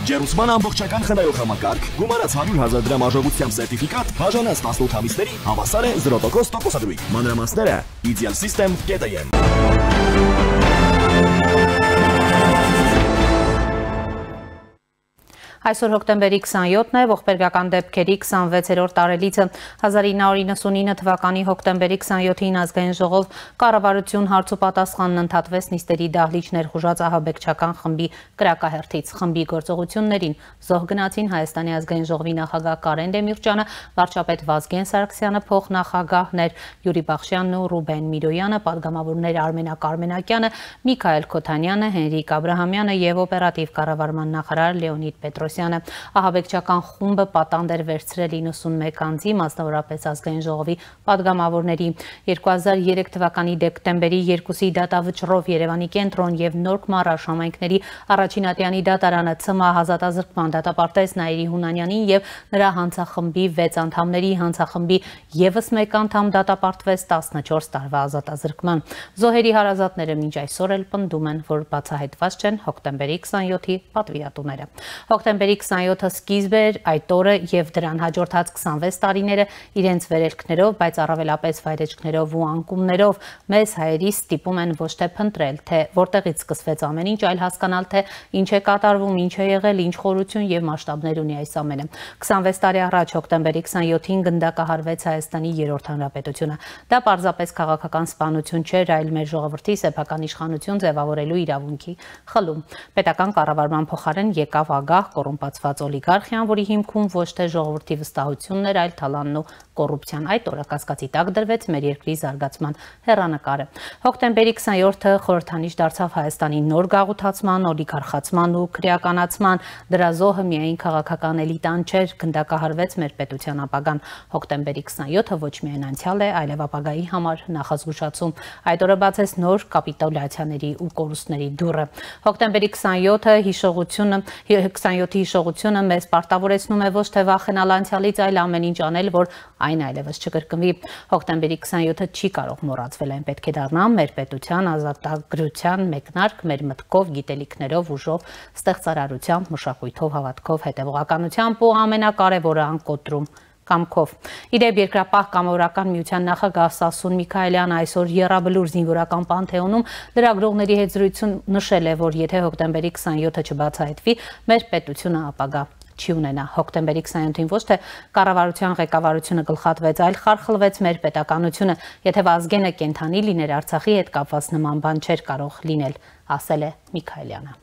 Ջերուսման ամբողջական խնայող համակարգ, գումարած 100,000 դրամ արժողությամբ սերտիֆիկատ, բաժանած 18 ամիսների հավասար է 0% տոկոսադրույք։ Մանրամասները idealsystem.am։ Այսօր հոկտեմբերի 27-ն է, ողբերգական դեպքերի 26-րդ տարելիցը 1999 թվականի հոկտեմբերի 27-ին ազգային ժողով կառավարություն հարց ու պատասխանն ընդհատվեց նիստերի դահլիճ ներխուժած ահաբեկչական խմբի կրակահերթից։ Խմբի գործողություններին զոհ գնացին Հայաստանի ազգային ժողովի նախագահ Կարեն Դեմիրճյանը, վարչապետ Վազգեն Սարգսյանը, փոխնախագահներ Յուրի Բախշյանն ու Ռուբեն Միրոյանը, պատգամավորներ Արմենակ Արմենակյանը, Միքայել Քոթանյանը, Հենրիկ Աբրահամյանը եւ օպերատիվ կառավարման նախարար Լեոնիդ Պետրոսյանը։ Ահաբեկչական խումբը պատանդ էր վերցրել 91 անձի, մասնավորապես ազգային ժողովի պատգամավորների։ 2003 թվականի դեկտեմբերի 2-ի դատավճռով Երևանի կենտրոն եւ Նորք Մարաշ համայնքների առաջին ատյանի դատարանը ՑՄԱ ազատազրկման դատապարտեց Նաիրի Հունանյանին եւ նրա հանցախմբի 6 անդամների, հանցախմբի եւս 1 անդամ դատապարտվեց 14 տարվա ազատազրկման։ Զոհերի հարազատները մինչ այսօր էլ պնդում են, որ բացահայտված չեն հոկտեմբերի 27-ի պատվիրատուները։ Հոկտեմբերի 27-ը սկիզբ էր այդ օրը եւ դրան հաջորդած 26 տարիները իրենց վերելքներով, բայց առավելապես վայրեջքներով ու անկումներով մեզ հայերի ստիպում են ոչ թե փնտրել, թե որտեղից սկսվեց ամեն ինչ, այլ հասկանալ, թե ինչ է կատարվում, ինչ է եղել, ինչ խորություն եւ մասշտաբներ ունի այս ամենը։ 26 տարի առաջ հոկտեմբերի 27-ին գնդակահարվեց Հայաստանի 3-րդ հանրապետությունը։ Դա պարզապես քաղաքական սպանություն չէր, այլ մեր ժողովրդի սեփական իշխանություն ձևավորելու իրավունքի խլում։ Պետական կառավարման փոխարեն եկավ ագահ կոռումպացված օլիգարխիան, որի հիմքում ոչ թե ժողովրդի վստահությունն էր, այլ թալանն ու կոռուպցիան։ Այդ օրը կասկածի տակ դրվեց մեր երկրի զարգացման հեռանկարը։ Հոկտեմբերի 27-ը խորհրդանիշ դարձավ Հայաստանի նոր գաղութացման, օլիգարխացման ու քրեականացման։ Դրա զոհը միայն քաղաքական էլիտան չէր, գնդակահարվեց մեր պետության ապագան։ Հոկտեմբերի 27-ը ոչ միայն անցյալ է, այլև ապագայի համար նախազգուշացում։ Այդ օրը բացեց նոր կապիտուլյացիաների ու կորուստների դուռը։ Հոկտեմբերի 27-ի հիշողությունը մեզ պարտավորեցնում է ոչ թե վախենալ անցյալից, այլ ամեն ինչ անել, որ այն այլևս չկրկնվի։ Հոկտեմբերի 27-ը չի կարող մոռացվել, այն պետք է դառնա մեր պետության ազատագրության մեկնարկ, մեր մտքով, գիտելիքներով, ուժով, ստեղծարարությամբ, մշակույթով, հավատքով, հետևողականությամբ ու ամենակարևորը անկոտրում կամքով։ Իդեպ Երկրապահ կամավորական միության նախագահ Սասուն Միքայելյանը այսօր Եռաբլուր զինվորական պանթեոնում լրագրողների հետ զրույցում նշել է, որ եթե հոկտեմբերի 27-ը չբացահայտվի, մեր պետությունը ապագա չի ունենա։ Հոկտեմբերի 27-ին ոչ թե կառավարության ղեկավարությունը գլխատվեց, այլ խարխլվեց մեր պետականությունը։ Եթե Վազգենը կենդանի լիներ, Արցախի հետ կապված նման բան չէր կարող լինել, ասել է Միքայելյանը։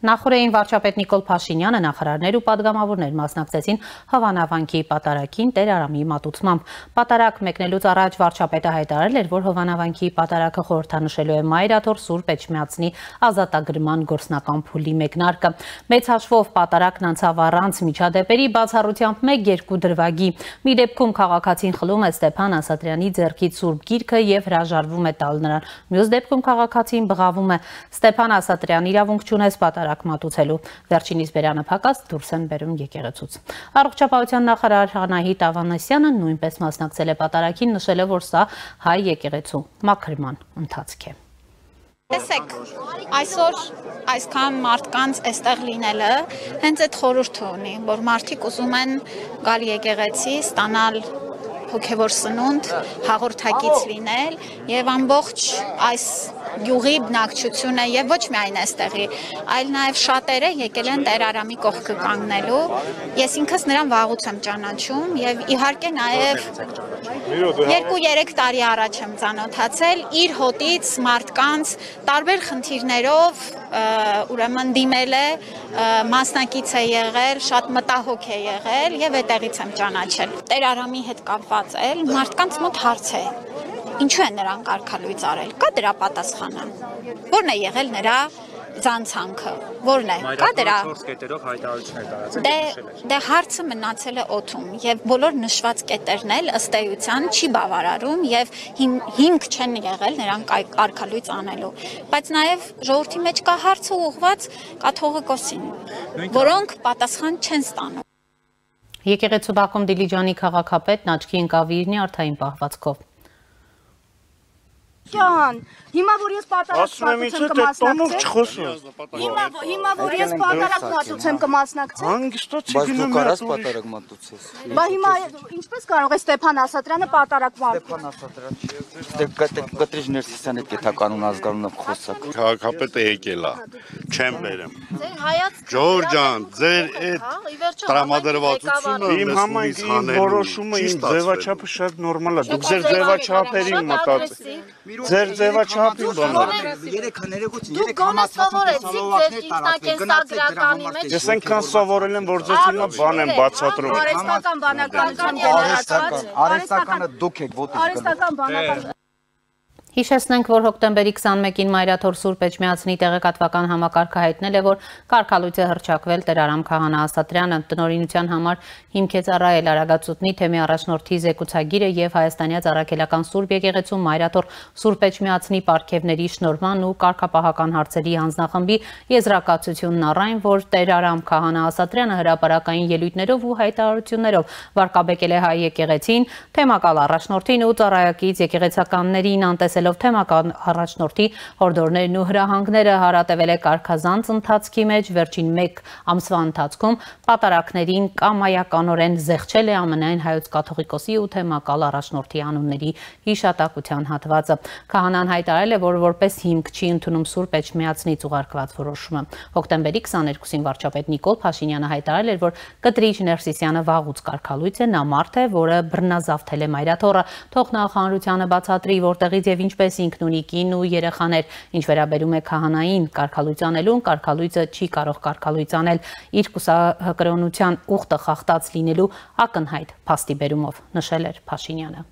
Նախորդին վարչապետ Նիկոլ Փաշինյանը, նախարարներ ու պատգամավորներ մասնակցեցին Հովանավանքի պատարագին Տեր Արամի մատուցմամբ։ Պատարագ մեկնելուց առաջ վարչապետը հայտարարել էր, որ Հովանավանքի պատարագը խորհրդանշելու է Մայրաթոր Սուրբ Էջմիածնի ազատագրման գործնական փուլի մեկնարկը։ Մեծ հաշվով պատարագն անցավ առանց միջադեպերի, բացառությամբ 1-2 դրվագի։ Մի դեպքում քաղաքացին խլում է Ստեփան Ասատրյանի ձեռքից Սուրբ Գիրքը եւ հրաժարվում է տալ նրան։ Մյուս դեպքում քաղաքացին բղավում է Ստեփան Ասատրյան իրավունք չունես պատարագ մատուցելու։ Վերջինիս բերանը փակած դուրս են բերում եկեղեցուց։ Առողջապահության նախարար Անահիտ Ավանեսյանը նույնպես մասնակցել է պատարագին, նշելով, որ սա հայ եկեղեցու մաքրման ընթացք է։ Տեսեք, այսօր այսքան մարդկանց այստեղ լինելը հենց այդ խորհուրդը ունի, որ մարդիկ ուզում են գալ եկեղեցի, ստանալ հոգևոր սնունդ, հաղորդակից լինել եւ ամբողջ այս գյուղի բնակչությունը եւ ոչ միայն այստեղի, այլ նաեւ շատերը եկել են Տեր Արամի կողքը կանգնելու։ Ես ինքս նրան վաղուց եմ ճանաչում եւ իհարկե նաեւ 2-3 տարի առաջ եմ ծանոթացել իր հոտից մարդկանց տարբեր խնդիրներով ուրեմն դիմել է, մասնակից է եղել, շատ մտահոգ է եղել եւ այդտեղից եմ ճանաչել։ Տեր Արամի հետ կապված էլ մարդկանց մոտ հարց է. ինչու է նրան կարգալույծ արել, կա դրա պատասխանը, որն է եղել նրա ձանցանքը, որն է, կա դրա դե հարցը մնացել է օդում եւ բոլոր նշված կետերն էլ ըստ էության չի բավարարում եւ հիմք չեն եղել նրան կարգալույծ անելու, բայց նաեւ ժողովրդի մեջ կա հարցը ուղղված կաթողիկոսին, որոնք պատասխան չեն ստանում։ Եկեղեցու բակում Դիլիջանի քաղաքապետն աչքի ընկավ իր նյարդային պահվածքով։ Ջան, հիմա որ ես պատարակվածություն կմասնակցեմ։ Հիմա որ ես պատարակվածություն կմասնակցեմ։ Հանգստոց գնում ես պատարակ մատուցես։ Բա հիմա ինչպես կարող է Ստեփան Ասատրյանը պատարակվալ։ Ստեփան Ասատրյան կտրիչ ներսիսյան հետ կեթա կանուն ազգանունը խոսակ։ Քաղաքապետը եկել է։ Չեմ բերեմ։ Ձեր հայաց Ջոր ջան, ձեր այդ տրամադրվածությունը Իմ համայնքի որոշումը իմ ձևաչափը շատ նորմալ է։ Դուք ձեր ձևաչափերին մտածեք։ Ձեր ձևաչափին բանալ։ Դուք գոնե սովորեցիք ձեր ինքնակենսագրականի մեջ։ Ես այնքան սովորել եմ, որ ձեզ հիմա բան եմ բացատրում։ Արհեստական բանականության գեներացված։ Արհեստականը դուք եք ոտի։ Արհեստական բանական Հիշեցնենք, որ հոկտեմբերի 21-ին Մայրաթոր Սուրբ Էջմիածնի տեղեկատվական համակարգը հայտնել է, որ կարգալույծ է հռչակվել Տեր Արամ Քահանա Ասատրյանը տնօրինության համար հիմք է ծառայել Արագածուտնի թեմի առաջնորդի զեկուցագիրը եւ Հայաստանյաց Առաքելական Սուրբ Եկեղեցու Մայրաթոր Սուրբ Էջմիածնի պարգևների շնորհման ու կարգապահական հարցերի հանձնախմբի եզրակացությունն առայն, որ Տեր Արամ Քահանա Ասատրյանը հրապարակային ելույթներով ու հայտարարություններով վարկաբեկել է հայ եկեղեցին, թեմակալ առաջնորդին ու ծառայակից եկեղեցականներին անտեսել թեմական առաջնորդի հորդորներն ու հրահանգները հարատևել է կարգազանց ընթացքի մեջ վերջին 1 ամսվա ընթացքում պատարակներին կամայականորեն զեղչել է ԱՄՆ-ին հայոց կաթողիկոսի ու թեմակալ առաջնորդի անունների հիշատակության հատվածը։ Քահանան հայտարարել է, որ որպես հիմք չի ընդունում Սուրբ Էջմիածնից ուղարկված որոշումը։ Հոկտեմբերի 22-ին վարչապետ Նիկոլ Փաշինյանը հայտարարել էր, որ Կտրիչ Ներսիսյանը վաղուց կարգալույծ է, նա մարդ է, որը բռնազավթել է Մայրաթորը, թող նա հանրությանը բացատրի, որտեղից եւ ինչպես ինքն ունի կին ու երեխաներ, ինչ վերաբերում է քահանային կարգալույծանելուն, կարգալույծը չի կարող կարգալույծանել իր կուսակրոնության ուխտը խախտած լինելու ակնհայտ փաստի բերումով, նշել էր Փաշինյանը։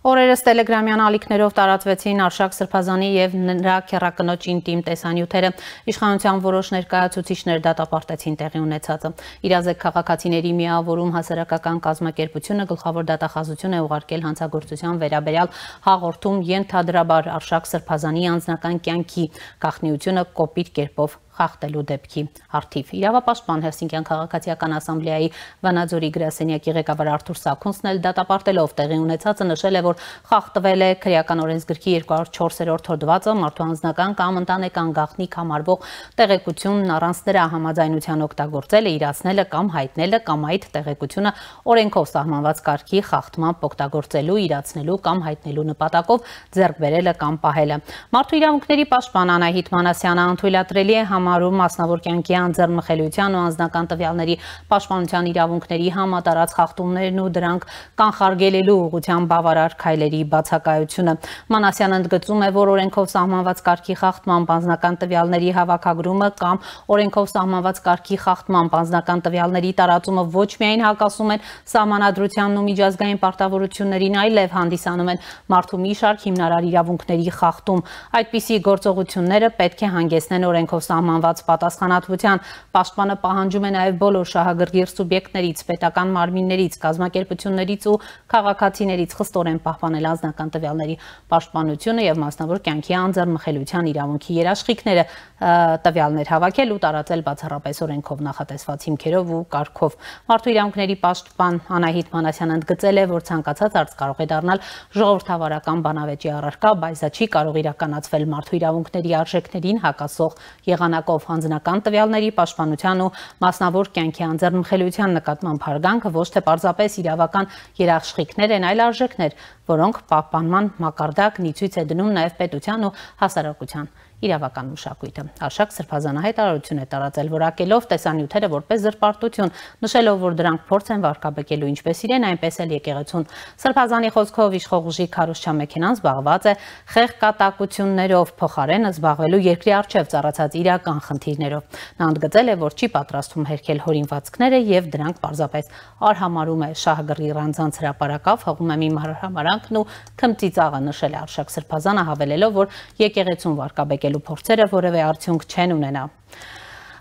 Օրերս տելեգրամյան ալիքներով տարածվեցին Արշակ Սրբազանի եւ նրա քեռակնոջ ինտիմ տեսանյութերը։ Իշխանության որոշ ներկայացուցիչներ դատապարտեցին տեղի ունեցածը։ Իրազեկ քաղաքացիների միավորում հասարակական կազմակերպությունը գլխավոր դատախազություն է ուղարկել հանցագործության վերաբերյալ հաղորդում ենթադրաբար Արշակ Սրբազանի անձնական կյանքի գաղտնիությունը կոպիտ կերպով խախտելու դեպքի առթիվ։ Իրավապաշտպան Հելսինկյան քաղաքացիական ասամբլեայի Վանաձորի գրասենյակի ղեկավար Արթուր Սաքունցն էլ դատապարտելով տեղի ունեցածը նշել է, որ խախտվել է քրեական օրենսգրքի 204-րդ հոդվածը մարդու անձնական կամ ընտանեկան գաղտնիք համարվող տեղեկությունն առանց նրա համաձայնության օգտագործելը, իրացնելը կամ հայտնելը կամ այդ տեղեկությունը օրենքով սահմանված կարգի խախտմամբ օգտագործելու, իրացնելու կամ հայտնելու նպատակով ձեռք բերելը կամ պահելը։ Մարդու իրավունքների պաշտպան Անահիտ Մանասյանը անթույլատրելի է համարում մասնավոր կյանքի անձեռնմխելիության ու անձնական տվյալների պաշտպանության իրավունքների համատարած խախտումներն ու դրանք կանխարգելելու ուղղությամբ բավարար քայլերի բացակայությունը։ Մանասյանը ընդգծում է, որ օրենքով սահմանված կարգի խախտմամբ անձնական տվյալների հավաքագրումը կամ օրենքով սահմանված կարգի խախտմամբ անձնական տվյալների տարածումը ոչ միայն հակասում են սահմանադրությանն ու միջազգային պարտավորություններին, այլև հանդիսանում են մարդու մի շարք հիմնարար իրավունքների խախտում։ Այդպիսի գործողությունները պետք է հանգեցնեն օրենքով սահմանված պատասխանատվության։ Պաշտպանը պահանջում է նաև բոլոր շահագրգիռ սուբյեկտներից, պետական մարմիններից, կազմակերպություններից ու քաղաքացիներից խստորեն պահպանել անձնական տվյալների պաշտպանությունը եւ մասնավոր կյանքի անձեռնմխելիության իրավունքի երաշխիքները, տվյալներ հավաքել ու տարածել բացառապես օրենքով նախատեսված հիմքերով ու կարգով։ Մարդու իրավունքների պաշտպան Անահիտ Մանասյանը ընդգծել է, որ ցանկացած արծ կարող է դառնալ ժողովրդավարական բանավեճի առարկա, բայց դա չի կարող իրականացվել մարդու իրավունքների արժեքներին հակասող եղանակով անձնական տվյալների պաշտպանության ու մասնավոր կյանքի անձեռնմխելիության նկատմամբ հարգանքը ոչ թե պարզապես իրավական երաշխիքներ են, այլ արժեքներ, որոնք պահպանման մակարդակն ի ցույց է դնում նաև պետության ու հասարակության իրավական մշակույթը։ Արշակ Սրբազանը հայտարարություն է տարածել, որակելով տեսանյութերը որպես զրպարտություն, նշելով, որ դրանք փորձ են վարկաբեկելու ինչպես իրեն, այնպես էլ եկեղեցուն։ Սրբազանի խոսքով իշխող ուժի քարոզչամեքենան զբաղված է խեղկատակություններով, փոխարենը զբաղվելու երկրի առջև ծառացած իրական խնդիրներով։ Նա ընդգծել է, որ չի պատրաստվում հերքել հորինվածքները եւ դրանք պարզապես արհամարում է շահագրգիռ անձանց հրապարակավ, հղում է մի մարհամարանքն ու քմծիծաղը, նշել է Արշակ Սրբազանը, հավելելով, որ եկեղեցուն վարկաբեկելու փորձերը որևէ արդյունք չեն ունենա։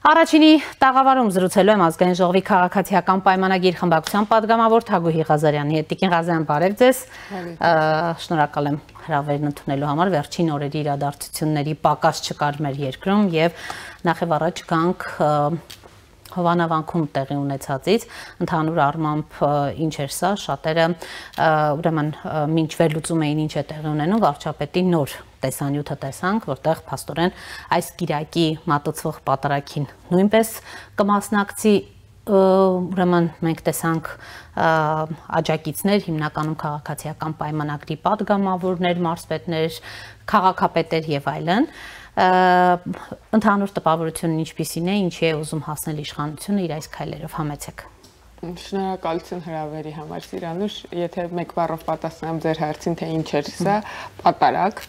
Առաջինի տաղավարում զրուցելու եմ ազգային ժողովի քաղաքացիական պայմանագիր խմբակցության պատգամավոր Թագուհի Ղազարյանի հետ։ Տիկին Ղազարյան, բարև ձեզ։ Շնորհակալ եմ հրավերն ընդունելու համար։ Վերջին օրերի իրադարձությունների պակաս չկար մեր երկրում եւ նախ եւ առաջ գանք Հովանավանքում տեղի ունեցածից ընդհանուր առմամբ ինչ էր սա, շատերը ուրեմն մինչ վերլուծում էին ինչ է տեղի ունենում, վարչապետի նոր տեսանյութը տեսանք, որտեղ փաստորեն այս կիրակի մատուցվող պատարագին նույնպես կմասնակցի, ուրեմն մենք տեսանք աջակիցներ, հիմնականում քաղաքացիական պայմանագրի պատգամավորներ, մարզպետներ, քաղաքապետեր եւ այլն։ Ընդհանուր տպավորությունն ինչպիսին է, ինչի է ուզում հասնել իշխանությունը իր այս քայլերով, համեցեք։ Շնորհակալություն հրավերի համար, Սիրանուշ, եթե մեկ բառով պատասխանեմ ձեր հարցին, թե ինչ էր սա, պատարագ,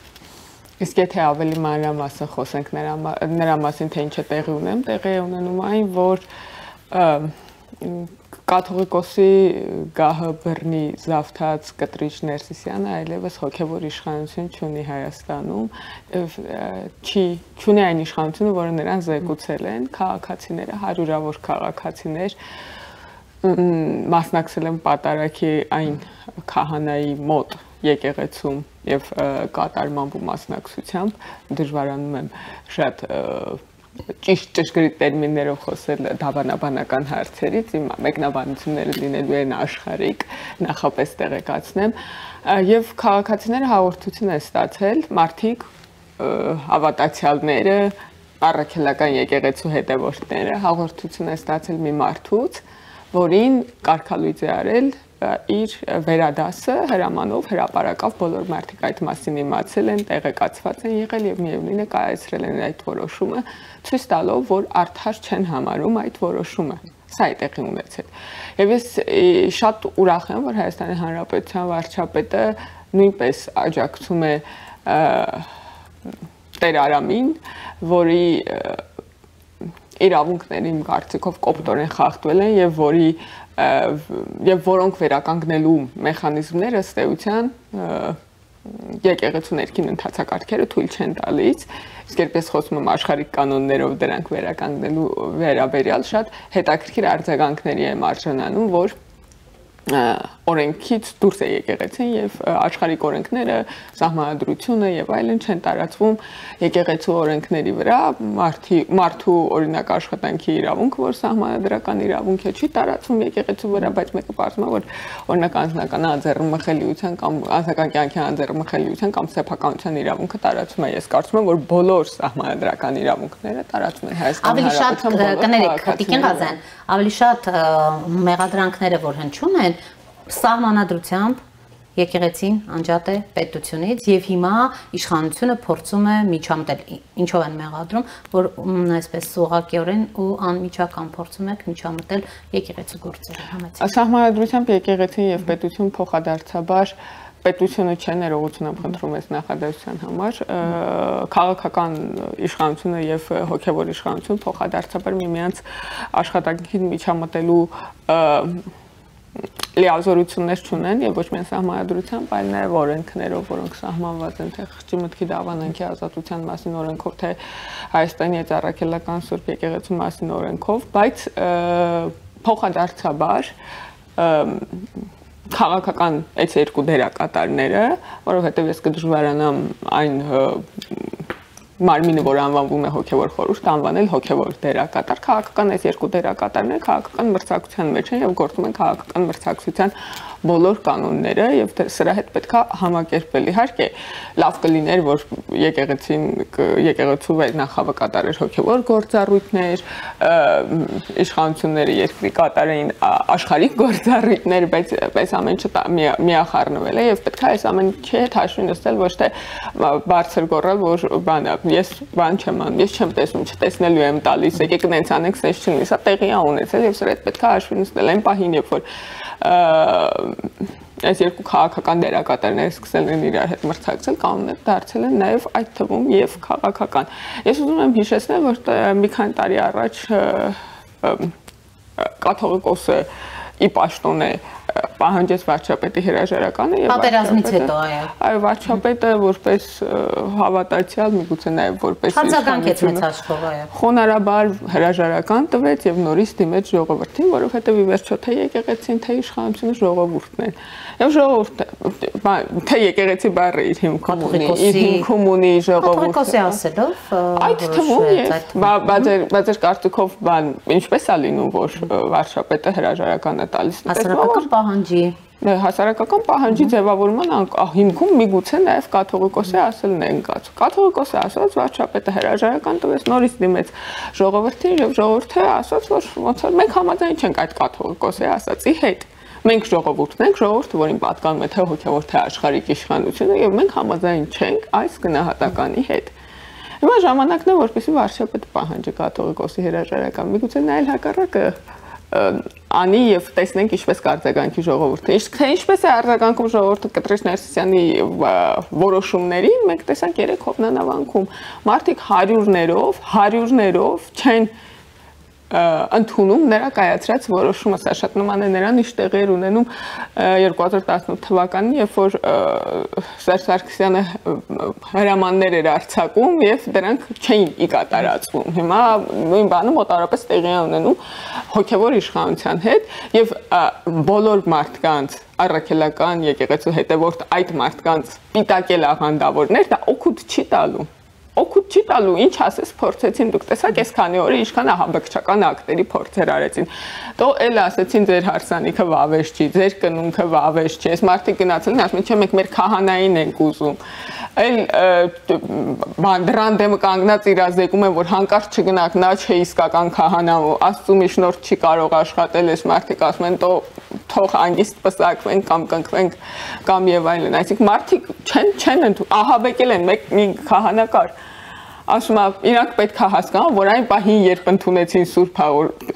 իսկ եթե ավելի մանրամասն խոսենք նրա մասին, թե ինչ է տեղի ունենում այն, որ կաթողիկոսի գահը բռնի զավթած կտրիչ Ներսիսյանը այլևս հոգևոր իշխանություն չունի Հայաստանում, չունի այն իշխանությունը, որը նրան զեկուցել են քաղաքացիները, հարյուրավոր քաղաքացիներ, մասնակցել են պատարագի այն քահանայի մոտ եկեղեցում եւ կատարման մասնակցությամբ, դժվարանում եմ շատ ճշգրիտ տերմիններով խոսել դավանաբանական հարցերից, իմ մեկնաբանությունները լինելու են աշխարհիկ, նախապես տեղեկացնեմ, եւ քաղաքացիները հաղորդություն են ստացել, մարդիկ հավատացյալները, առաքելական եկեղեցու հետևորդները հաղորդություն են ստացել մի մարդուց, որին կարգալույծ է արել իր վերադասը հրամանով, հրապարակավ բոլոր մարդիկ այդ մասին իմացել են, տեղեկացված են եղել եւ միևնույնն է կայացրել են այդ որոշումը, ցույց տալով, որ արդար չեն համարում այդ որոշումը։ Սա է տեղի ունեցել։ Եվ ես շատ ուրախ եմ, որ Հայաստանի Հանրապետության վարչապետը նույնպես աջակցում է Տեր Արամին, որի իրավունքները իմ կարծիքով կոպտորեն խախտվել են եւ որոնք վերականգնելու մեխանիզմները ըստ էության եկեղեցու ներքին ընթացակարգերը թույլ չեն տալիս, իսկ երբ ես խոսում եմ աշխարհիկ կանոններով դրանք վերականգնելու վերաբերյալ շատ հետաքրքիր արձագանքների եմ արժանանում, որ օրենքից դուրս է եկեղեցին եւ աշխարհիկ օրենքները, սահմանադրությունը եւ այլն չեն տարածվում եկեղեցու օրենքների վրա, մարդու օրինակ աշխատանքի իրավունքը, որ սահմանադրական իրավունք է, չի տարածվում եկեղեցու վրա, բայց մեկը պարզվում է, որ օրինակ անձնական անձեռնմխելիության կամ անձնական կյանքի անձեռնմխելիության կամ սեփականության իրավունքը տարածվում է։ Ես կարծում եմ, որ բոլոր սահմանադրական իրավունքները տարածվում են Հայաստանի Հանրապետության բոլոր կներեք, ավելի շատ մեղադրանքները, որ հնչում են, սահմանադրությամբ եկեղեցին անջատ է պետությունից եւ հիմա իշխանությունը փորձում է միջամտել, ինչով են մեղադրում, որ այսպես ուղղակիորեն ու անմիջական փորձում եք միջամտել եկեղեցու գործերը, համեցեք։ Սահմանադրությամբ եկեղեցին եւ պետություն փոխադարձաբար պետությունը չէ, ներողություն եմ խնդրում ես նախադասության համար, քաղաքական իշխանությունը եւ հոգեվոր իշխանությունը փոխադարձաբար միմյանց աշխատանքին միջամտելու լիազորություններ չունեն եւ ոչ միայն սահմանադրությամբ, այլ նաեւ օրենքներով, որոնք սահմանված են թե խղճի մտքի դավանանքի ազատության մասին օրենքով, թե Հայաստանի առաքելական Սուրբ եկեղեցու մասին օրենքով, բայց փոխադարձաբար քաղաքական այս երկու դերակատարները, որովհետև ես կդժվարանամ այն մարմինը, որ անվանվում է հոգևոր խորհուրդ, անվանել հոգևոր դերակատար, քաղաքական այս երկու դերակատարները քաղաքական մրցակցության մեջ են եւ գործում են քաղաքական մրցակցության բոլոր կանոնները եւ սրա հետ պետքա համակերպել։ Իհարկե, լավ կլիներ, որ եկեղեցու վերնախավը կատարեր հոգևոր գործառույթներ, իշխանությունները երկրի կատարեին աշխարհիկ գործառույթներ, բայց ամեն ինչը միախառնվել է եւ պետքա այս ամեն ինչի հետ հաշվի նստել, ոչ թե բարձր գոռալ, որ ես բան չեմ անում, ես չեմ տեսնում, չտեսնելու եմ տալիս, եկեք նենց անենք, սենց չլինի, սա տեղի է ունեցել եւ սրա հետ պետքա հաշվի նստել այն պահին, երբ որ այս երկու քաղաքական դերակատարները սկսել են իրար հետ մրցակցել, կանոնները դարձել են նաև այդ թվում եւ քաղաքական։ Ես ուզում եմ հիշեցնել, որ մի քանի տարի առաջ կաթողիկոսը ի պաշտոն է պահանջեց վարչապետի հրաժարականը եւ պատերազմից հետո այո վարչապետը որպես հավատացյալ միգուցե նաեւ որպես հանցագանքեց մեծ աշխով այո խոնարհաբար հրաժարական տվեց եւ նորից դիմեց ժողովրդին, որովհետեւ ի վերջո թե եկեղեցին թե իշխանությունը ժողովուրդն են եւ ժողովուրդը թե եկեղեցի բառը իր հիմքում ունի ժողովուրդը ասելով այդ թվում բայց կարծիքով բան ինչպես է լինում որ վարչապետը հրաժարականը տալիս հասարակական պահանջի հասարակական պահանջի ձևավորման հիմքում միգուցե նաև կաթողիկոսի ասելն է ընկած կաթողիկոսը ասաց վարչապետը հրաժարական տվեց նորից դիմեց ժողովրդին եւ ժողովուրդը ասաց որ ոնց որ մենք համաձայն չենք այդ կաթողիկոսի ասածի հետ մենք ժողովուրդն ենք ժողովուրդը որին պատկանում է թե հոգեվոր թե աշխարհիկ իշխանությունը եւ մենք համաձայն չենք այս գնահատականի հետ Հիմա ժամանակն է որպեսզի վարչապետը պահանջի կաթողիկոսի հրաժարական միգուցե նա էլ հակառակը անի եւ տեսնենք ինչպես կարձագանքի ժողովուրդը թե ինչպես է արձագանքում ժողովուրդը Կտրիշ Ներսիսյանի որոշումներին մենք տեսանք 3 հովնանավանքում մարդիկ հարյուրներով չեն ընդունում նրա կայացրած որոշումը սա շատ նման է նրան ինչ տեղեր ունենում 2018 թվականին երբ որ Սերժ Սարգսյանը հրամաններ էր արձակում եւ դրանք չէին ի կատարածվում հիմա նույն բանը մոտավորապես տեղի է ունենում հոգեվոր իշխանության հետ եւ բոլոր մարդկանց առաքելական եկեղեցու հետևորդ այդ մարդկանց պիտակել աղանդավորներ դա օգուտ չի տալու օգուտ չի տալու, ինչ ասես փորձեցին դուք տեսաք այս քանի օրը ինչքան ահաբեկչական ակտերի փորձեր արեցին։ Դո էլ ասեցին ձեր հարսանիքը վավեշ չի, ձեր կնունքը վավեշ չի։ Այս մարդիկ գնացել են ասում են, չէ, մենք մեր քահանային ենք ուզում։ Էլ դրան դեմը կանգնած իրազեկում են, որ հանկարծ չգնաք, նա չէ իսկական քահանա, Աստծո միջնորդ չի կարող աշխատել, այս մարդիկ ասում են, թող անգիստ պսակվեն կամ կնքվենք կամ եւ այլն։ Այսինքն մարդիկ չեն ընդունում, ահաբեկել են մի քահանակար ասում է իրանք պետք է հասկանան որ այն պահին երբ ընդունեցին սուրբ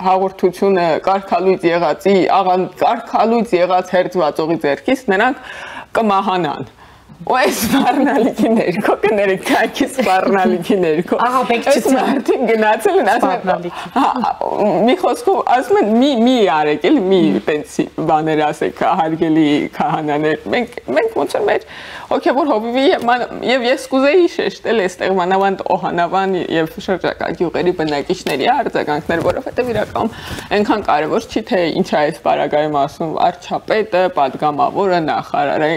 հաղորդությունը կարգալույց եղած հերձվածողի ձեռքից նրանք կմահանան ու այս սպառնալիքի ներքո կներեք քայքի սպառնալիքի ներքո ահաբեկչություն արդեն գնացել են ասում մի խոսքով ասում են մի արեք էլ մի տենսի բաներ ասեք հարգելի քահանաներ մենք ոնց որ մեր հոգեվոր հովիվի եւ ես կուզեի շեշտել այստեղ մանավանդ օհանավան եւ շրջակա գյուղերի բնակիչների արձագանքներ որովհետեւ իրականում այնքան կարեւոր չի թե ինչ է այս պարագայում ասում վարչապետը պատգամավորը նախարարը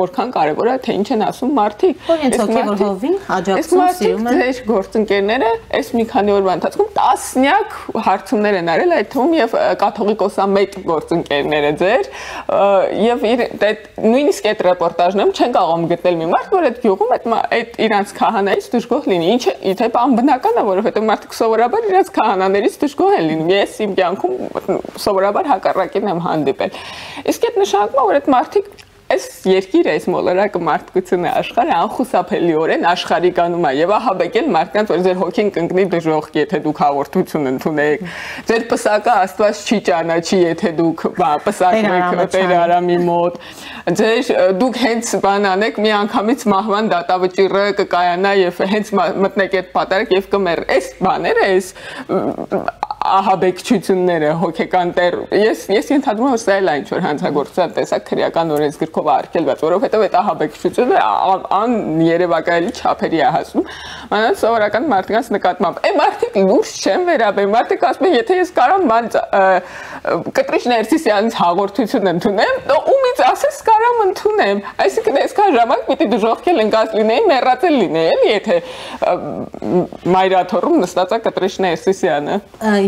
որքան կարեւոր է թե ինչ են ասում մարդիկ այս հոգեվոր հովին աջակցում սիրում են ձեր գործընկերները այս մի քանի օրվա ընթացքում տասնյակ հարցումներ են արել այդ թվում եւ կաթողիկոսամետ գործընկերները ձեր եւ նույնիսկ այդ ռեպորտաժներում չեն կարող գտնել մի մարդ որ այդ գյուղում այդ իրանց քահանայից դժգոհ լինի ինչը իթե անբնական է որովհետեւ մարդիկ սովորաբար իրանց քահանաներից դժգոհ են լինում ես իմ կյանքում սովորաբար հակառակին եմ հանդիպել իսկ այդ նշանակում է որ այդ մարդիկ այս երկիրը այս մոլորակը մարդկությունը աշխարհը անխուսափելիորեն աշխարհիկանում է եւ ահաբեկել մարդկանց որ ձեր հոգին կընկնի դժոխք եթե դուք հաղորդություն ընդունեք ձեր պսակը Աստված չի ճանաչի եթե դուք պսակեք Տեր Արամի մոտ ձեր դուք հենց բան անեք մի անգամից մահվան դատավճիռը կկայանա եւ հենց մտնեք այդ պատարակ եւ կմեռ այս բաները այս ահաբեկչությունները հոգեկան տեր ես ենթադրում եմ որ սա էլ այն ինչ որ հանցագործության տեսակ քրեական օրենսգրքով արգելված որովհետեւ այդ ահաբեկչությունը աներևակայելի չափերի է հասնում մանավանդ սովորական մարդկանց նկատմամբ այն մարդիկ լուրջ չեն վերաբերում մարդիկ ասում են եթե ես կարամ Կտրիշ Ներսիսյանից հաղորդություն ընդունեմ ումից ասես կարամ ընդունեմ այսինքն այսքան ժամանակ պիտի դժոխքել ընկած լինեի մեռածել լինեի եթե մայրաթոռում նստած է Կտրիշ Ներսիսյանը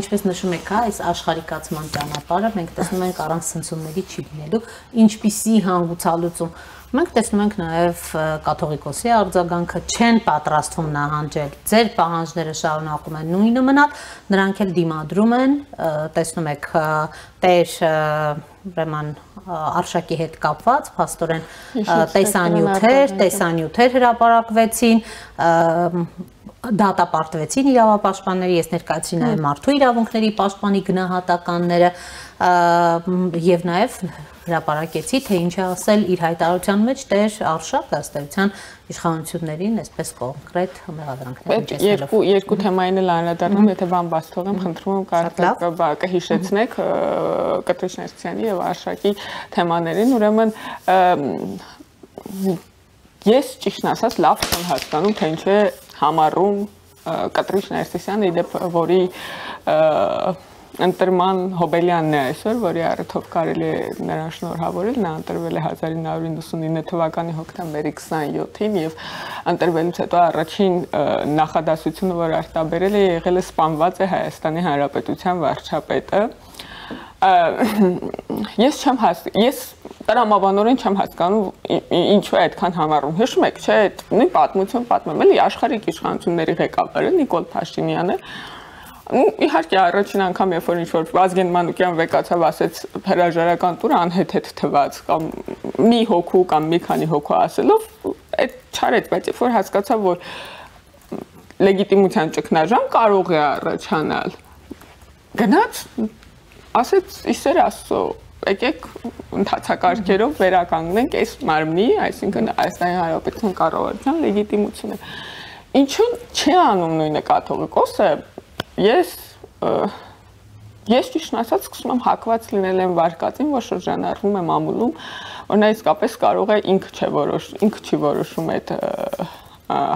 ինչպես նշում եք, այս աշխարհիկացման ճանապարհը մենք տեսնում ենք առանց ցնցումների չի լինելու, ինչպիսի հանգուցալուծում։ Մենք տեսնում ենք նաև կաթողիկոսի արձագանքը չեն պատրաստվում նահանջել։ Ձեր պահանջները շարունակում են նույնը մնալ, նրանք էլ դիմադրում են, տեսնում եք Տեր ուրեմն արշակի հետ կապված, փաստորեն տեսանյութեր հրապարակվեցին, դատապարտվեցին իրավապաշտպանները, ես ներկայացրի նաև մարդու իրավունքների պաշտպանի գնահատականները եւ նաև հրապարակեցի, թե ինչ է ասել իր հայտարարության մեջ Տեր Արշակը ըստ էության իշխանություններին, այսպես կոնկրետ մեղադրանքներ։ Երկու թեմային էլ անդրադառնում, եթե բան բաց թողեմ, խնդրում եմ կհիշեցնեք Կտրիշ Ներսիսյանի եւ Արշակի թեմաներին, ուրեմն ես ճիշտն ասած լավ չեմ հասկանում, թե ինչ է համառում Կտրիշ Ներսիսյանը, իդեպ որի ընտրման Հոբելյանն է այսօր, որի առիթով կարելի է նրան շնորհավորել, նա ընտրվել է 1999 թվականի հոկտեմբերի 27-ին եւ ընտրվելուց հետո առաջին նախադասությունը, որ արտաբերել է, եղել է սպանված է Հայաստանի Հանրապետության վարչապետը։ Ես տրամաբանորեն չեմ հասկանում ինչու է այդքան համառում։ Հիշում եք, չէ՞, նույն պատմություն պատմեմ, էլի աշխարհիկ իշխանությունների ղեկավարը Նիկոլ Փաշինյանը իհարկե առաջին անգամ երբ որ ինչ-որ Վազգեն Մանուկյան վեկացավ ասեց հրաժարական տուրը անհեթեթ թվաց կամ մի հոգու կամ մի քանի հոգու ասելով այդ չարեց, բայց երբ որ հասկացավ որ լեգիտիմության ճգնաժամ կարող է առաջանալ գնաց ասեց իսեր Աստծո եկեք ընդհանցակարգերով վերականգնենք այս մարմնի, այսինքն Հայաստանի Հանրապետության կառավարության լեգիտիմությունը։ Ինչու՞ չի անում նույնը կաթողիկոսը Ես ճիշտ ասած սկսում եմ հակված լինել այն վարկածին, որ շրջանառվում է մամուլում, որ նա իսկապես կարող է ինքը չի որոշում այդ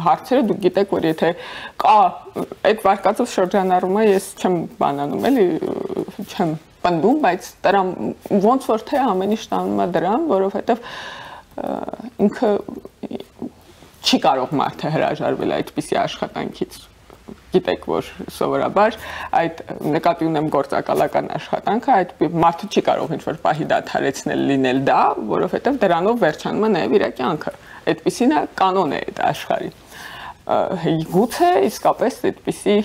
հարցերը, դուք գիտեք, որ եթե կա այդ վարկածով շրջանառումը, ես չեմ բանանում, էլի չեմ պնդում, բայց ոնց որ թե ամեն ինչ տանում է դրան, որովհետև ինքը չի կարող մարդը հրաժարվել այդպիսի աշխատանքից Գիտեք, որ սովորաբար այդ նկատի ունեմ գործակալական աշխատանքը, այդ մարդը չի կարող ինչ-որ պահի դադարեցնել լինել դա, որովհետև դրանով վերջանում է նաև իր կյանքը։ Այդպիսին է կանոն է այդ աշխարհի։ Գուցե իսկապես այդպիսի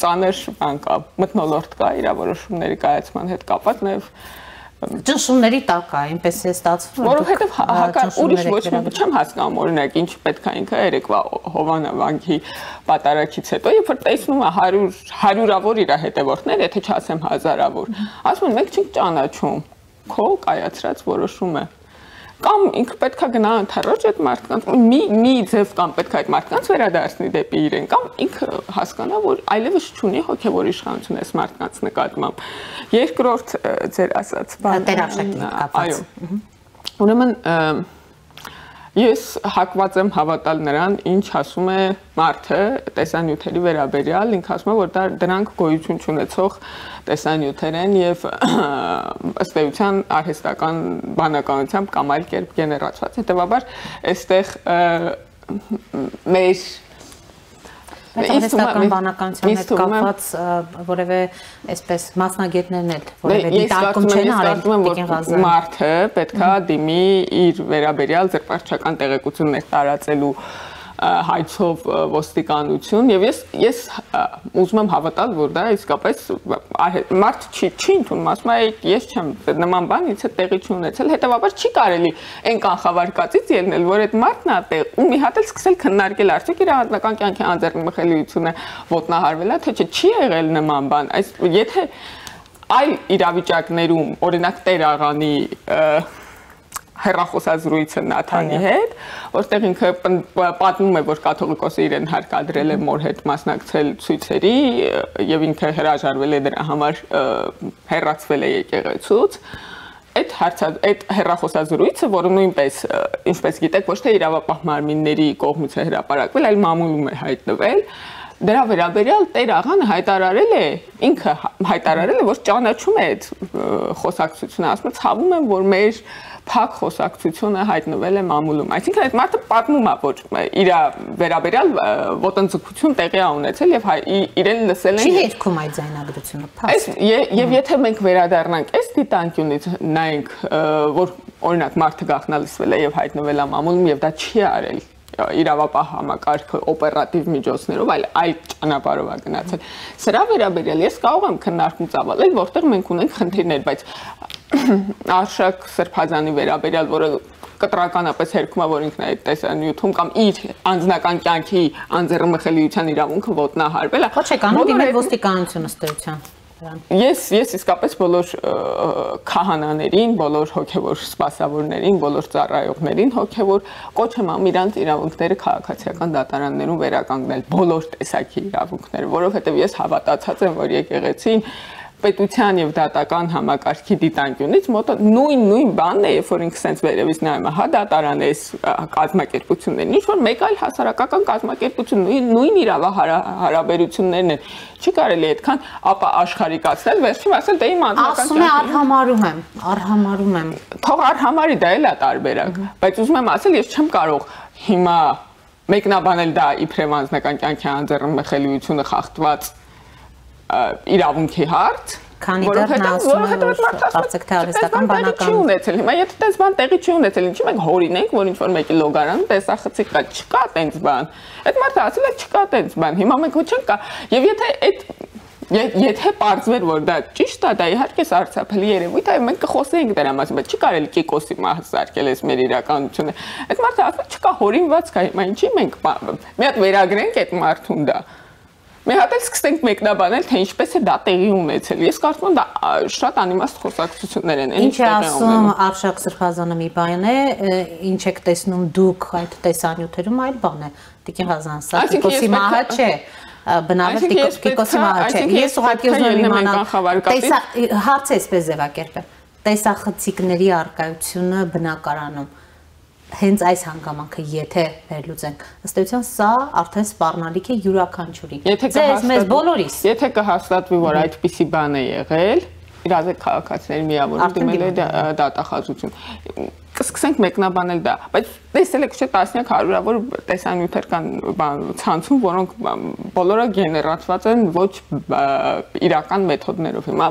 ծանր բան կա, մթնոլորտ կա իրավորոշումների կայացման հետ կապված նաև Ճնշումների տակ է, այնպես է ստացվում։ Որովհետև ուրիշ ոչ մի չեմ հասկանում, օրինակ, ինչ պետք է ինքը երեկվա Հովանավանքի պատարագից հետո, երբ որ տեսնում է հարյուրավոր իր հետևորդներ, եթե չասեմ հազարավոր, ասում են մենք չենք ճանաչում, քո կայացրած որոշումը։ Կամ ինքը պետք է գնա ընդառաջ այդ մարդկանց, մի ձև կամ պետք է այդ մարդկանց վերադարձնի դեպի իրեն, կամ ինքը հասկանա, որ այլևս չունի հոգևոր իշխանություն այս մարդկանց նկատմամբ։ Երկրորդ ձեր ասած բանը Տեր Արշակի կապված։ Ուրեմն ես հակված եմ հավատալ նրան, ինչ ասում է մարդը տեսանյութերի վերաբերյալ, ինքը ասում է, որ դրանք գոյություն չունեցող տեսանյութեր են եւ ըստ էության արհեստական բանականությամբ կամ այլ կերպ գեներացված։ Հետևաբար, այստեղ մեր Արհեստական բանականության հետ կապված որևէ այսպես մասնագետներն էլ որևէ դիտարկում չեն արել Տիկին Ղազարյանը։ Մարդը պետքա դիմի իր վերաբերյալ ձեռնարկչական տեղեկություններ տարածելու հայցով ոստիկանություն եւ ես ուզում եմ հավատալ, որ դա իսկապես մարդ չի ընդունում, ասում է ես չեմ նման բան ինձ հետ տեղի չունեցել, հետեւաբար չի կարելի այն կանխավարկածից ելնել, որ այդ մարդն է ու մի հատ էլ սկսել քննարկել արդյոք իր անձնական կյանքի անձեռնմխելիությունը ոտնահարվել է, թե չի եղել նման բան, այս եթե այլ իրավիճակներում օրինակ Տեր աղանի հեռախոսազրույցը Նաթանի հետ, որտեղ ինքը պատմում է, որ կաթողիկոսը իրեն հարկադրել է մոր հետ մասնակցել ցույցերի եւ ինքը հրաժարվել է դրա համար հեռացվել է եկեղեցուց։ Այդ հեռախոսազրույցը, որը նույնպես, ինչպես գիտեք, ոչ թե իրավապահ մարմինների կողմից է հրապարակվել, այլ մամուլում է հայտնվել, դրա վերաբերյալ Տեր աղան հայտարարել է, ինքը հայտարարել է, որ ճանաչում է այդ խոսակցությունը, ասում է ցավում եմ, որ մեր փակ խոսակցությունը հայտնվել է մամուլում։ Այսինքն այդ մարդը պատմում է, որ իր վերաբերյալ ոտնձգություն տեղի է ունեցել եւ իրեն լսել են։ Չի երգում այդ ձայնագրությունը, փաստ։ Եվ եթե մենք վերադառնանք այս դիտանկյունից նայենք, որ օրինակ մարդը գաղտնալսվել է եւ հայտնվել է մամուլում եւ դա չի արել իրավապահ համակարգը օպերատիվ միջոցներով, այլ ճանապարհով է գնացել։ Սրա վերաբերյալ ես կարող եմ քննարկում ծավալել, որտեղ մենք ունենք խնդիրներ, բայց Արշակ Սրբազանի վերաբերյալ, որը կտրականապես հերքում է, որ ինքն է այդ տեսանյութում կամ իր անձնական կյանքի անձեռնմխելիության իրավունքը ոտնահարվել է։ Ոչ է կանում դիմել ոստիկանություն ըստ էության։ Ես իսկապես բոլոր քահանաներին, բոլոր հոգևոր սպասավորներին, բոլոր ծառայողներին հոգևոր կոչ եմ անում իրանց իրավունքները քաղաքացիական դատարաններում վերականգնել, բոլոր տեսակի իրավունքները, որովհետև ես հավատացած եմ, որ եկեղեցին պետության եւ դատական համակարգի դիտանկյունից մոտը նույն բանն է, երբ որ ինքը sense վերևից նայում է, հա դատարան է կազմակերպություններն, ինչ որ մեկ այլ հասարակական կազմակերպություն նույն իրավահարաբերություններն են, չի կարելի այդքան ապա աշխարհիկացնել, վերջում ասել դե իմ անձնական ասում է արհամարում եմ թող արհամարի դա էլ է տարբերակ, բայց ուզում եմ ասել ես չեմ կարող հիմա մեկնաբանել դա իբրև անձնական կյանքի անձեռնմխելիությունը խախտված իրավունքի հարց, քանի դեռ նա ասում է, որ կարծեք թե արհեստական բանական չի ունեցել։ Հիմա եթե տես բան տեղի չի ունեցել, ինչի մենք հորինենք, որ ինչ-որ մեկի լոգարանում տեսախցիկ կա, չկա տենց բան։ Այդ մարդը ասել է չկա տենց բան։ Հիմա մենք ոչ չենք կա։ Եվ եթե պարզվեր, որ դա ճիշտ է, դա իհարկե սարսափելի երևույթ է, մենք կխոսեինք դրա մասին, բայց չի կարելի Կիկոսի մահը սարքել էս մեր իրականությունը։ Այդ մարդը ասում է չկա հորինված կա, հիմա ինչի մենք մի հատ վերագրենք այդ մարդուն դա։ Մի հատ էլ սկսենք մեկնաբանել, թե ինչպես է դա տեղի ունեցել։ Ես կարծում եմ դա շատ անիմաստ խոսակցություններ են։ Ինչ է ասում Արշակ Սրբազանը մի բան է, ինչ եք տեսնում դուք այդ տեսանյութերում այլ բան է։ Տիկին Ղազան, սա Կիկոսի մահը չէ։ Բնավ է Կիկոսի մահը չէ։ Ես ուղղակի ուզում եմ իմանալ, հարցը էսպես ձևակերպել։ Տեսախցիկների առկայությունը բնակարանում հենց այս հանգամանքը եթե վերլուծենք ըստ էության սա արդեն սպառնալիք է յուրաքանչյուրի ձեզ մեզ բոլորիս եթե կհաստատվի որ այդպիսի բան է եղել իրազեկ քաղաքացիների միավորը դիմել է դատախազություն կսկսենք մեկնաբանել դա բայց տեսել եք չէ տասնյակ հարյուրավոր տեսանյութեր կան ցանցում որոնք բոլորը գեներացված են ոչ իրական մեթոդներով հիմա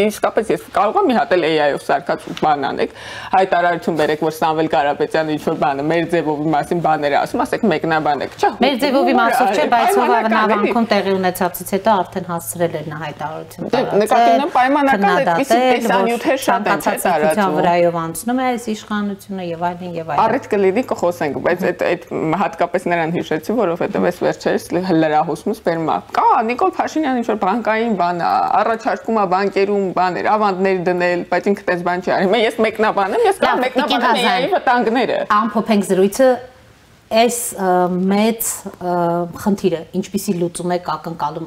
իսկապես ես կարող եմ մի հատ էլ AI-ով սարքած բան անեք հայտարարություն բերեք որ Սամվել Կարապետյանը ինչ որ բանը մեր ձևովի մասին բաներ է ասում ասեք մեկնաբանեք չէ մեր ձևովի մասով չէ բայց հովանավանքում տեղի ունեցածից հետո արդեն հասցրել էր նա հայտարարություն նկատի ունեմ պայմանական այդպիսի տեսանյութեր շատ են տարածվում վրայով անցնում է այս իշխանությունը եւ այլն Առիթ կլինի կխոսենք, բայց այդ հատկապես նրան հիշեցի, որովհետև այս վերջերս լրահոսումս բերում է։ Կա Նիկոլ Փաշինյանը ինչ-որ բանկային բան առաջարկում է բանկերում բաներ, ավանդներ դնել, բայց ինքը այդպես բան չի արի։ Հիմա ես մեկնաբանեմ, ես կամ մեկնաբանեմ AI-ի վտանգները։ Ամփոփենք զրույցը այս մեծ խնդիրը ինչպիսի լուծում եք ակնկալում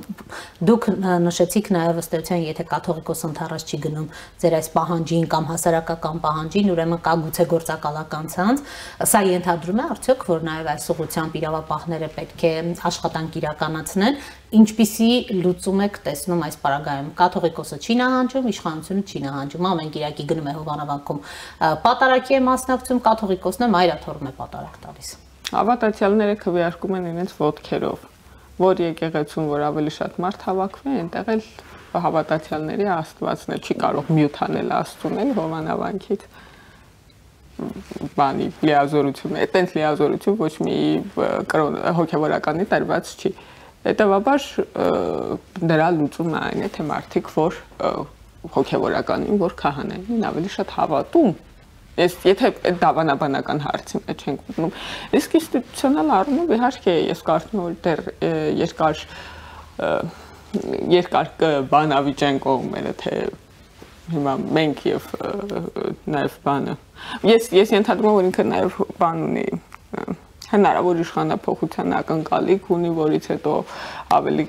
դուք նշեցիք նաև ըստ էության եթե կաթողիկոս ընդառաջ չի գնում ձեր այս պահանջին կամ հասարակական պահանջին ուրեմն կա գուցե գործակալական ցանց սա ենթադրում է արդյոք որ նաև այս ուղղությամբ իրավապահները պետք է աշխատանք իրականացնեն ինչպիսի լուծում եք տեսնում այս պարագայում կաթողիկոսը չի նահանջում իշխանությունը չի նահանջում ամեն կիրակի գնում է հովանավանքում պատարակի է մասնակցում կաթողիկոսն է մայրաթորում է պատարակ տալիս Հավատացյալները քվեարկում են իրենց ոտքերով, որ եկեղեցուն, որ ավելի շատ մարդ հավաքվի, այնտեղ էլ հավատացյալների աստվածն է, չի կարող մյուտանել աստծուն էլ հովանավանքից բանի լիազորություն, այտենց լիազորություն ոչ մի հոգևորականի տրված չի։ Հետևաբար դրա լուծումը այն է, թե մարդիկ, որ հոգևորականին, որ քահանային ավելի շատ հավատում Եթե այդ դավանաբանական հարցի մեջ ենք ուտնում, իսկ ինստիտուցիոնալ առումով իհարկե ես կարծում եմ որ դեռ երկար բանավիճ են կողմերը թե հիմա մենք եւ նաեւ բանը ես ենթադրում եմ որ ինքը նաեւ բան ունի հնարավոր իշխանափոխության ակնկալիք ունի որից հետո ավելի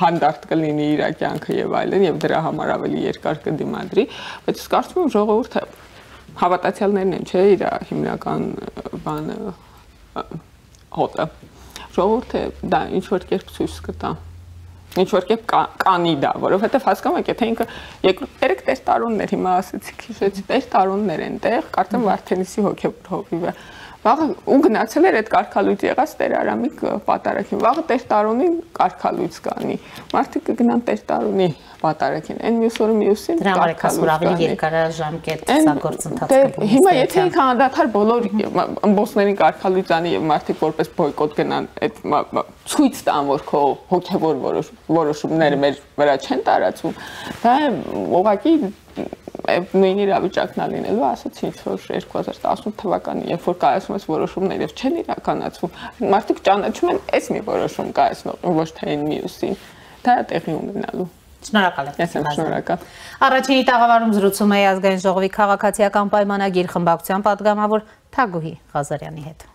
հանդարտ կլինի իր կյանքը եւ այլն եւ դրա համար ավելի երկար կդիմադրի բայց ես կարծում եմ ժողովուրդը Հավատացյալներն են, չէ, իր հիմնական բանը հոտը։ Ժողովուրդը դա ինչ-որ կերպ ցույց կտա։ Ինչ-որ կերպ կանի դա, որովհետև հասկանում եք, եթե ինքը երեք տեստարոններ հիմա ասեցիք, հիշեցի, տեստարոններ են տեղ, կարծեմ Վարդենիսի հոգևոր հովիվը։ Վաղը ու գնացել էր այդ կարգալույց եղած Տեր Արամիկ պատարակին։ Վաղը տեստարոնին կարգալույց կանի։ Մարդիկ կգնան տեստարոնի պատարակին։ Այն մյուս օրը մյուսին դրա համար է որ ավելի երկարաժամկետ սա գործընթաց կլինի։ Հիմա եթե ինքը անդադար բոլոր ըմբոսներին կարգալույց անի եւ մարդիկ որպես բոյկոտ գնան, այդ ցույց տան որ քո հոգեվոր որոշումները մեր վրա չեն տարածվում, դա ուղղակի նույն իրավիճակն է լինելու, ասացի ինչ որ 2018 թվականին, երբ որ կայացում ես որոշումներ եւ չեն իրականացվում, մարդիկ ճանաչում են այս մի որոշում կայացնող, ոչ թե այն մյուսին, դա է տեղի ունենալու։ Շնորհակալ եմ։ Ես եմ շնորհակալ։ Առաջինի տաղավարում զրուցում էի ազգային ժողովի քաղաքացիական պայմանագիր խմբակցության պատգամավոր Թագուհի Ղազարյանի հետ։